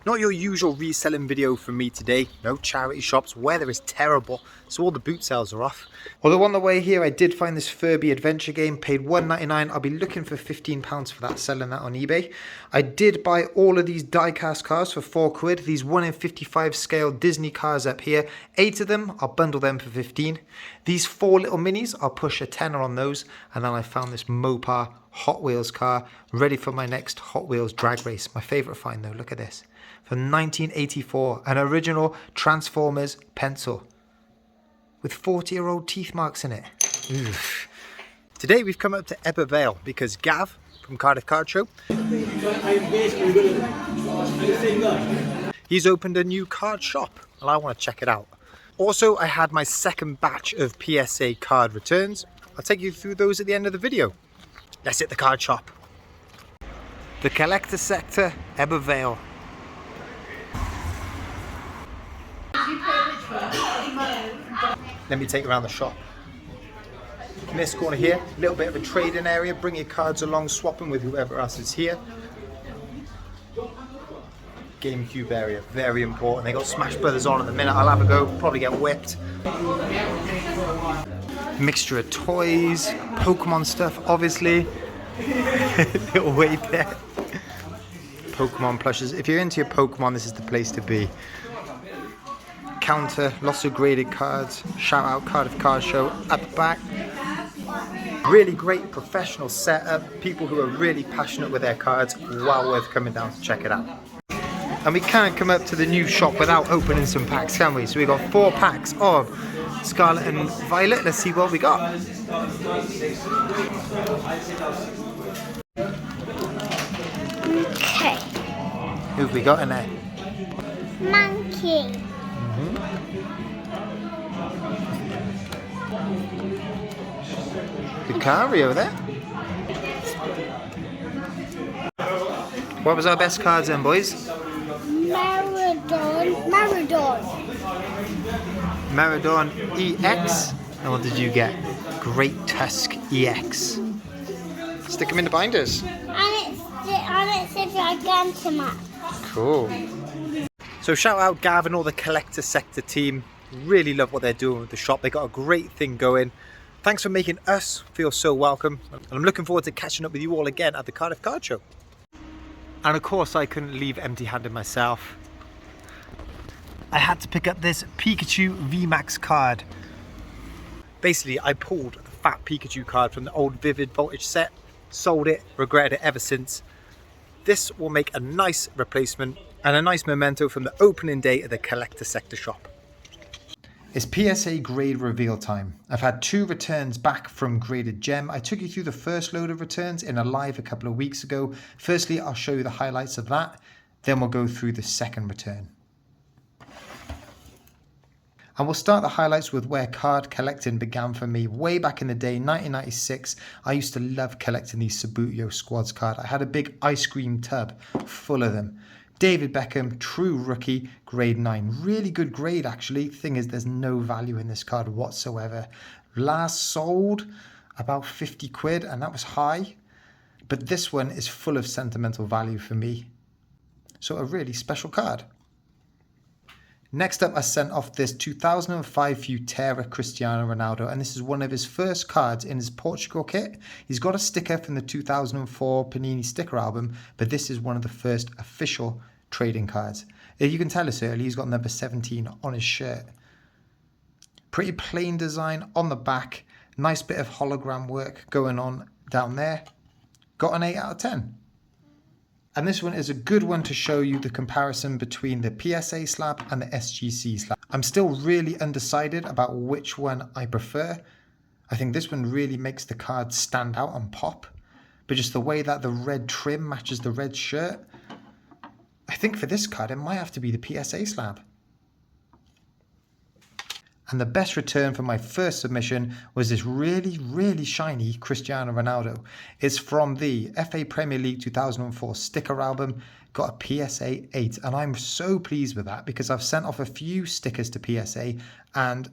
Not your usual reselling video from me today. No charity shops. Weather is terrible, so all the boot sales are off. Although on the way here I did find this Furby adventure game, paid £1.99. I'll be looking for £15 for that, selling that on eBay. I did buy all of these die-cast cars for £4. These 1 in 55 scale Disney cars up here. 8 of them, I'll bundle them for 15. These 4 little minis, I'll push a tenner on those. And then I found this Mopar Hot Wheels car, ready for my next Hot Wheels drag race. My favourite find though, look at this. From 1984, an original Transformers pencil with 40-year-old teeth marks in it. Oof. Today we've come up to Ebbw Vale because Gav from Cardiff Card Show, he's opened a new card shop and I want to check it out. Also, I had my second batch of PSA card returns. I'll take you through those at the end of the video. Let's hit the card shop. The collector sector, Ebbw Vale. Let me take you around the shop. In this corner here, a little bit of a trading area. Bring your cards along, swap them with whoever else is here. GameCube area, very important. They got Smash Brothers on at the minute. I'll have a go, probably get whipped. Mixture of toys, Pokemon stuff, obviously. Little wait there. Pokemon plushes. If you're into your Pokemon, this is the place to be. Counter, lots of graded cards. Shout out Cardiff Card Show at the back. Really great professional setup. People who are really passionate with their cards. Well worth coming down to check it out. And we can't come up to the new shop without opening some packs, can we? So we got 4 packs of Scarlet and Violet. Let's see what we got. Okay. Who have we got in there? Monkey. Lucario there. What was our best cards then, boys? Maradon EX. And what did you get? Great Tusk EX. Stick them in the binders. And it's a Gigantamax. Cool. So shout out Gav and all the collector sector team. Really love what they're doing with the shop. They got a great thing going. Thanks for making us feel so welcome. And I'm looking forward to catching up with you all again at the Cardiff Card Show. And of course I couldn't leave empty-handed myself. I had to pick up this Pikachu VMAX card. Basically, I pulled the fat Pikachu card from the old Vivid Voltage set, sold it, regretted it ever since. This will make a nice replacement and a nice memento from the opening day of the collector sector shop. It's PSA grade reveal time. I've had 2 returns back from graded gem. I took you through the first load of returns in a live a couple of weeks ago. Firstly, I'll show you the highlights of that. Then we'll go through the second return. And we'll start the highlights with where card collecting began for me. Way back in the day, 1996, I used to love collecting these Subbuteo squads cards. I had a big ice cream tub full of them. David Beckham, true rookie, grade 9. Really good grade, actually. Thing is, there's no value in this card whatsoever. Last sold about 50 quid, and that was high. But this one is full of sentimental value for me. So a really special card. Next up, I sent off this 2005 Futera Cristiano Ronaldo, and this is one of his first cards in his Portugal kit. He's got a sticker from the 2004 Panini sticker album, but this is one of the first official trading cards. You can tell it's early, he's got number 17 on his shirt. Pretty plain design on the back, nice bit of hologram work going on down there. Got an 8 out of 10. And this one is a good one to show you the comparison between the PSA slab and the SGC slab. I'm still really undecided about which one I prefer. I think this one really makes the card stand out and pop. But just the way that the red trim matches the red shirt, I think for this card it might have to be the PSA slab. And the best return for my first submission was this really, really shiny Cristiano Ronaldo. It's from the FA Premier League 2004 sticker album, got a PSA 8. And I'm so pleased with that because I've sent off a few stickers to PSA and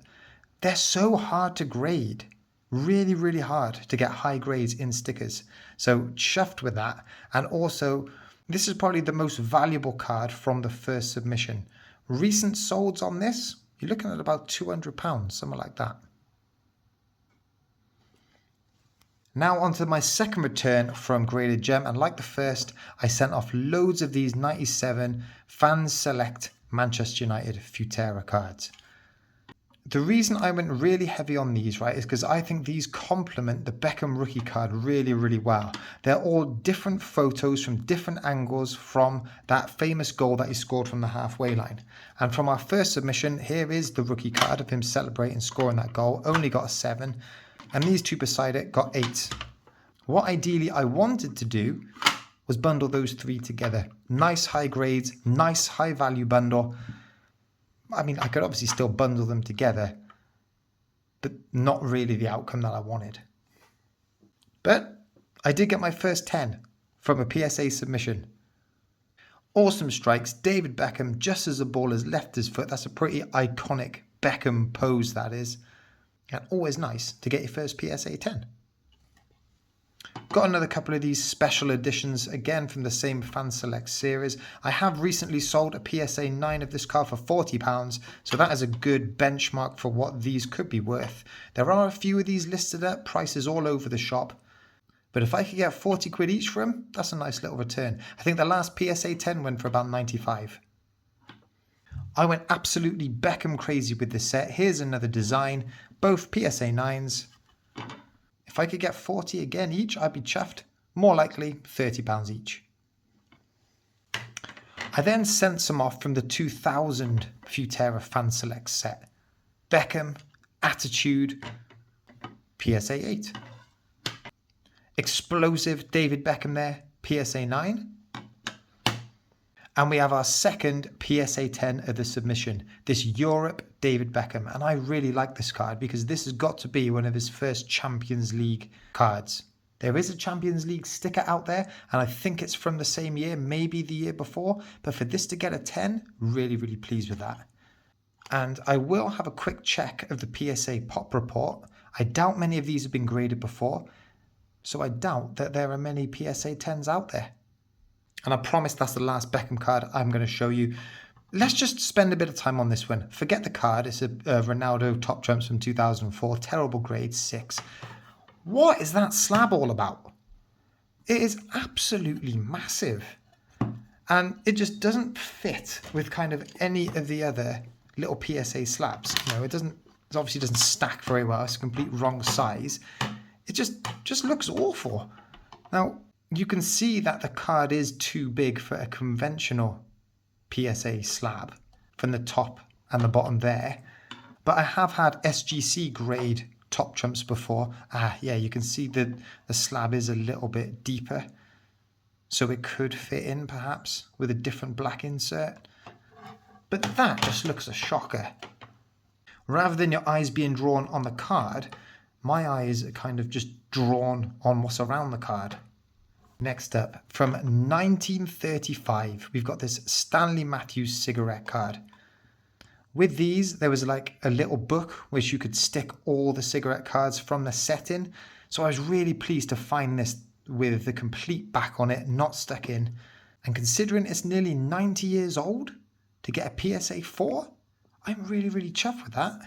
they're so hard to grade. Really, really hard to get high grades in stickers. So chuffed with that. And also This is probably the most valuable card from the first submission. Recent solds on this, you're looking at about £200, something like that. Now onto my second return from Graded Gem, and like the first, I sent off loads of these 97 Fans Select Manchester United Futera cards. The reason I went really heavy on these, right, is because I think these complement the Beckham rookie card really, really well. They're all different photos from different angles from that famous goal that he scored from the halfway line. And from our first submission, here is the rookie card of him celebrating scoring that goal. Only got a 7. And these two beside it got 8. What ideally I wanted to do was bundle those 3 together. Nice high grades, nice high value bundle. I mean, I could obviously still bundle them together, but not really the outcome that I wanted. But I did get my first 10 from a PSA submission. Awesome strikes, David Beckham just as the ball has left his foot. That's a pretty iconic Beckham pose, that is. And always nice to get your first PSA 10. Got another couple of these special editions, again from the same Fan Select series. I have recently sold a PSA 9 of this card for £40, so that is a good benchmark for what these could be worth. There are a few of these listed at prices all over the shop, but if I could get 40 quid each for them, that's a nice little return. I think the last PSA 10 went for about 95. I went absolutely Beckham crazy with this set. Here's another design, both PSA 9s. If I could get 40 again each, I'd be chuffed. More likely, £30 each. I then sent some off from the 2000 Futera Fan Select set. Beckham, Attitude, PSA 8. Explosive David Beckham there, PSA 9. And we have our second PSA 10 of the submission, this Europe David Beckham. And I really like this card because this has got to be one of his first Champions League cards. There is a Champions League sticker out there, and I think it's from the same year, maybe the year before. But for this to get a 10, really, really pleased with that. And I will have a quick check of the PSA pop report. I doubt many of these have been graded before, so I doubt that there are many PSA 10s out there. And I promise that's the last Beckham card I'm going to show you. Let's just spend a bit of time on this one. Forget the card. It's a Ronaldo top trumps from 2004. Terrible grade, 6. What is that slab all about? It is absolutely massive. And it just doesn't fit with kind of any of the other little PSA slabs. You know, it obviously doesn't stack very well. It's a complete wrong size. It just looks awful. Now, you can see that the card is too big for a conventional PSA slab from the top and the bottom there. But I have had SGC grade top trumps before. Yeah, you can see that the slab is a little bit deeper. So it could fit in perhaps with a different black insert. But that just looks a shocker. Rather than your eyes being drawn on the card, my eyes are kind of just drawn on what's around the card. Next up, from 1935, we've got this Stanley Matthews cigarette card. With these, there was like a little book which you could stick all the cigarette cards from the set in. So I was really pleased to find this with the complete back on it, not stuck in. And considering it's nearly 90 years old, to get a PSA 4, I'm really, really chuffed with that.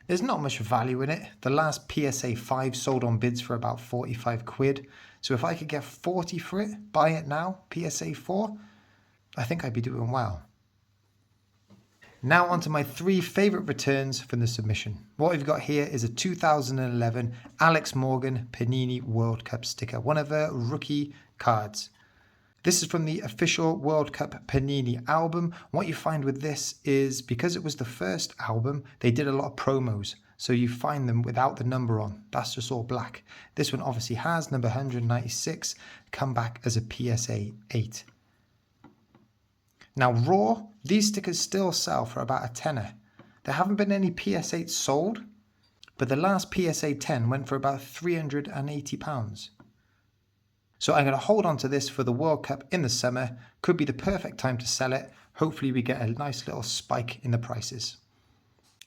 There's not much value in it. The last PSA 5 sold on bids for about 45 quid. So if I could get 40 for it, buy it now, PSA 4, I think I'd be doing well. Now onto my 3 favourite returns from the submission. What we've got here is a 2011 Alex Morgan Panini World Cup sticker, one of her rookie cards. This is from the official World Cup Panini album. What you find with this is, because it was the first album, they did a lot of promos. So you find them without the number on. That's just all black. This one obviously has number 196, come back as a PSA 8. Now raw, these stickers still sell for about a tenner. There haven't been any PS 8s sold, but the last PSA 10 went for about £380. So I'm going to hold on to this for the World Cup in the summer. Could be the perfect time to sell it. Hopefully we get a nice little spike in the prices.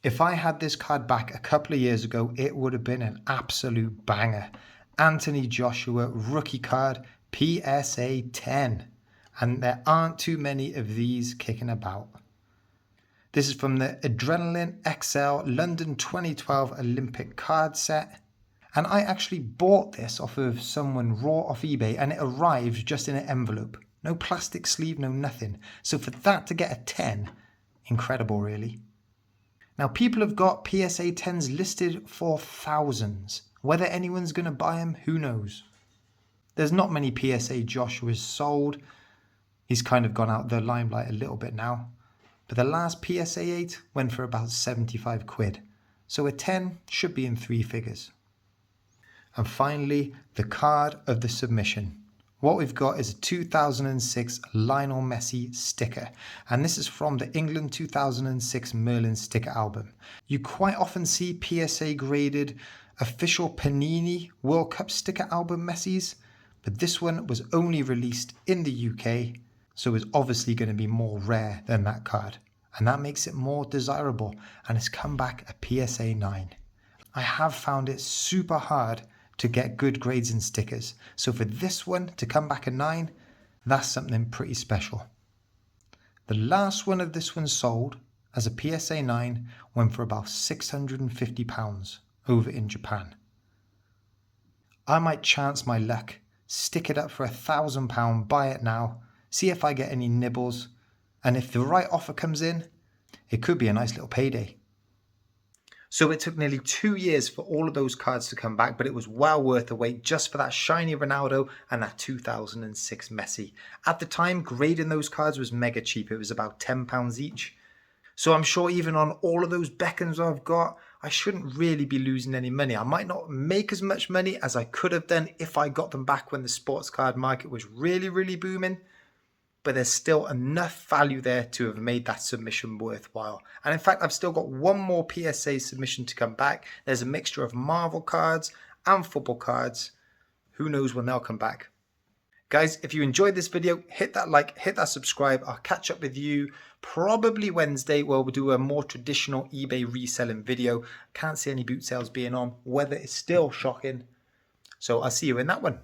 If I had this card back a couple of years ago, it would have been an absolute banger. Anthony Joshua rookie card, PSA 10. and there aren't too many of these kicking about. This is from the Adrenaline XL London 2012 Olympic card set. And I actually bought this off of someone raw off eBay, and it arrived just in an envelope. No plastic sleeve, no nothing. So for that to get a 10, incredible really. Now people have got PSA 10s listed for thousands. Whether anyone's going to buy them, who knows. There's not many PSA Joshuas sold. He's kind of gone out the limelight a little bit now. But the last PSA 8 went for about 75 quid. So a 10 should be in 3 figures. And finally, the card of the submission. What we've got is a 2006 Lionel Messi sticker. And this is from the England 2006 Merlin sticker album. You quite often see PSA graded official Panini World Cup sticker album Messis. But this one was only released in the UK. So it's obviously going to be more rare than that card. And that makes it more desirable. And it's come back a PSA 9. I have found it super hard to get good grades in stickers. So for this one to come back a 9, that's something pretty special. The last one of this one sold as a PSA 9 went for about £650 over in Japan. I might chance my luck, stick it up for £1,000, buy it now, see if I get any nibbles, and if the right offer comes in, it could be a nice little payday. So it took nearly 2 years for all of those cards to come back, but it was well worth the wait just for that shiny Ronaldo and that 2006 Messi. At the time, grading those cards was mega cheap. It was about £10 each. So I'm sure even on all of those Beckhams I've got, I shouldn't really be losing any money. I might not make as much money as I could have done if I got them back when the sports card market was really, really booming. But there's still enough value there to have made that submission worthwhile. And in fact, I've still got one more PSA submission to come back. There's a mixture of Marvel cards and football cards. Who knows when they'll come back. Guys, if you enjoyed this video, hit that like, hit that subscribe. I'll catch up with you probably Wednesday where we'll do a more traditional eBay reselling video. Can't see any boot sales being on. Weather is still shocking. So I'll see you in that one.